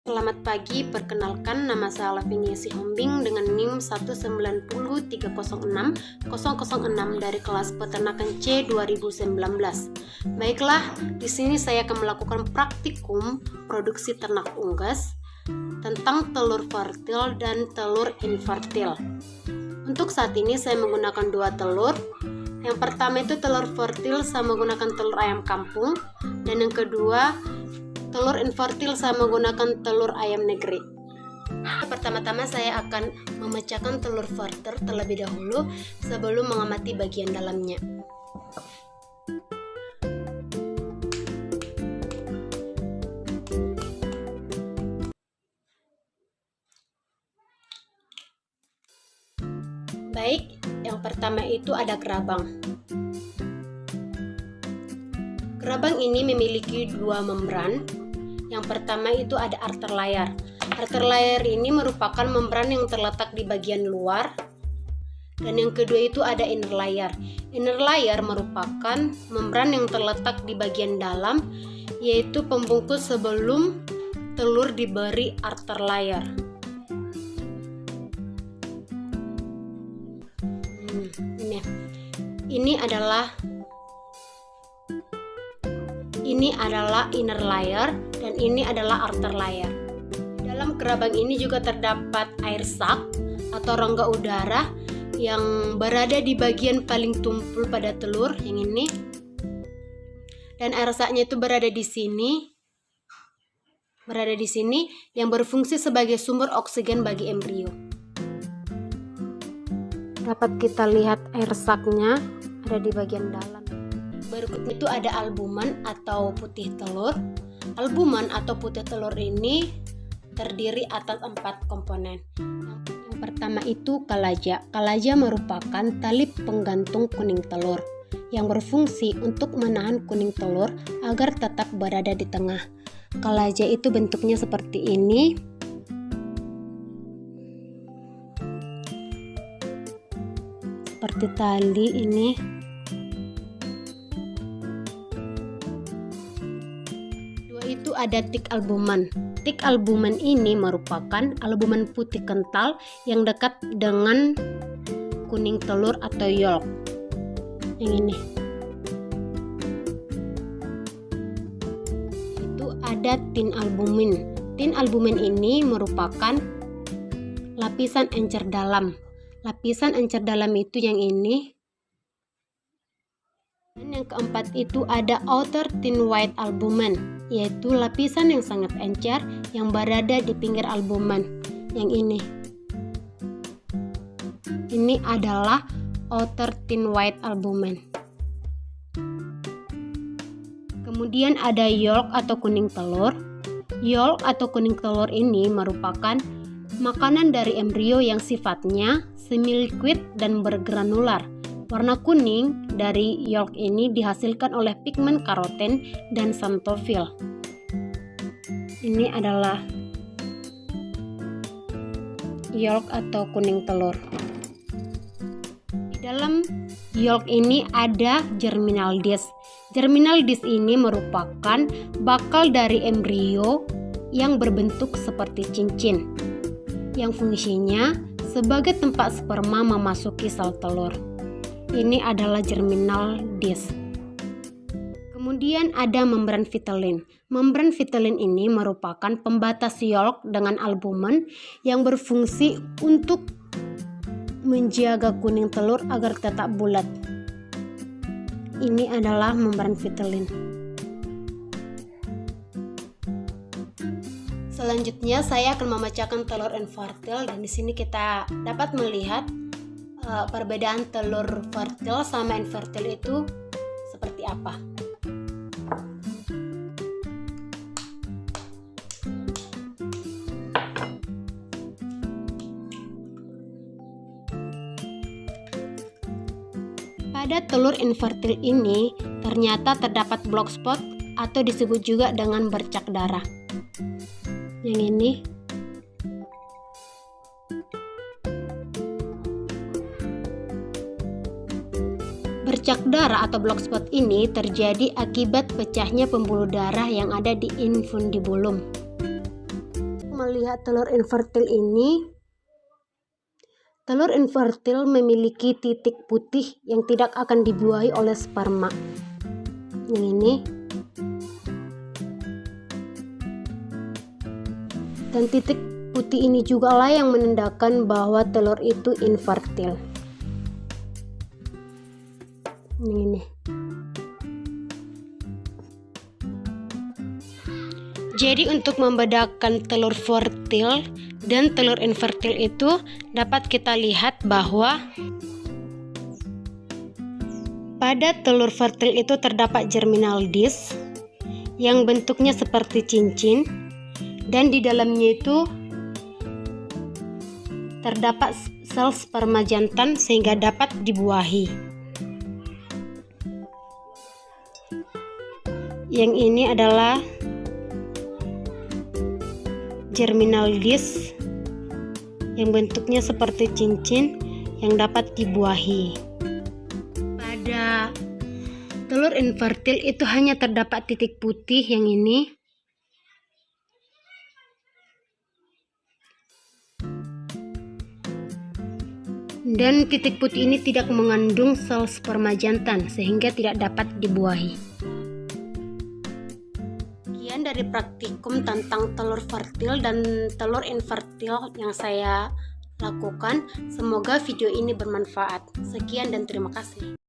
Selamat pagi, perkenalkan nama saya Lavinia Sihombing dengan NIM 190306006 dari kelas Peternakan C 2019. Baiklah, di sini saya akan melakukan praktikum produksi ternak unggas tentang telur fertil dan telur infertil. Untuk saat ini saya menggunakan dua telur. Yang pertama itu telur fertil, saya menggunakan telur ayam kampung, dan yang kedua telur infertil, saya menggunakan telur ayam negeri. Pertama-tama saya akan memecahkan telur fertil terlebih dahulu sebelum mengamati bagian dalamnya. Baik, yang pertama itu ada kerabang. Kerabang ini memiliki dua membran. Yang pertama itu ada arter layar. Arter layar ini merupakan membran yang terletak di bagian luar. Dan yang kedua itu ada inner layar. Inner layar merupakan membran yang terletak di bagian dalam, yaitu pembungkus sebelum telur diberi arter layar. Ini adalah inner layer dan ini adalah outer layer. Dalam kerabang ini juga terdapat air sac atau rongga udara yang berada di bagian paling tumpul pada telur yang ini. Dan air sacnya itu berada di sini. Yang berfungsi sebagai sumber oksigen bagi embrio. Dapat kita lihat air sacnya ada di bagian dalam. Berikutnya itu ada albumen atau putih telur. Albumen atau putih telur ini terdiri atas 4 komponen. Yang pertama itu kalaja. Kalaja merupakan tali penggantung kuning telur yang berfungsi untuk menahan kuning telur agar tetap berada di tengah. Kalaja itu bentuknya seperti ini. Seperti tali ini. Itu ada tik albumen. Tik albumen ini merupakan albumen putih kental yang dekat dengan kuning telur atau yolk. Yang ini. Itu ada tin albumin. Tin albumin ini merupakan lapisan encer dalam. Lapisan encer dalam itu yang ini. Dan yang keempat itu ada outer thin white albumen, yaitu lapisan yang sangat encer yang berada di pinggir albumen yang ini. Ini adalah outer thin white albumen. Kemudian ada yolk atau kuning telur. Yolk atau kuning telur ini merupakan makanan dari embrio yang sifatnya semi-liquid dan bergranular. Warna kuning dari yolk ini dihasilkan oleh pigmen karoten dan xanthofil. Ini adalah yolk atau kuning telur. Di dalam yolk ini ada germinal disc. Germinal disc ini merupakan bakal dari embrio yang berbentuk seperti cincin, yang fungsinya sebagai tempat sperma memasuki sel telur. Ini adalah germinal disc. Kemudian ada membran vitelin. Membran vitelin ini merupakan pembatas yolk dengan albumen yang berfungsi untuk menjaga kuning telur agar tetap bulat. Ini adalah membran vitelin. Selanjutnya saya akan memecahkan telur infertil, dan di sini kita dapat melihat perbedaan telur fertil sama infertil itu seperti apa. Pada telur infertil ini ternyata terdapat black spot atau disebut juga dengan bercak darah. Yang ini. Bercak darah atau black spot ini terjadi akibat pecahnya pembuluh darah yang ada di infundibulum. melihat telur infertil ini, telur infertil memiliki titik putih yang tidak akan dibuahi oleh sperma. Yang ini. Dan titik putih ini juga lah yang menandakan bahwa telur itu infertil. Ini. Jadi untuk membedakan telur fertil dan telur infertil itu dapat kita lihat bahwa pada telur fertil itu terdapat germinal disk yang bentuknya seperti cincin, dan di dalamnya itu terdapat sel sperma jantan sehingga dapat dibuahi. Yang ini adalah germinal disk yang bentuknya seperti cincin yang dapat dibuahi. Pada telur infertil itu hanya terdapat titik putih yang ini. Dan titik putih ini tidak mengandung sel sperma jantan sehingga tidak dapat dibuahi. Sekian dari praktikum tentang telur fertil dan telur infertil yang saya lakukan. Semoga video ini bermanfaat. Sekian dan terima kasih.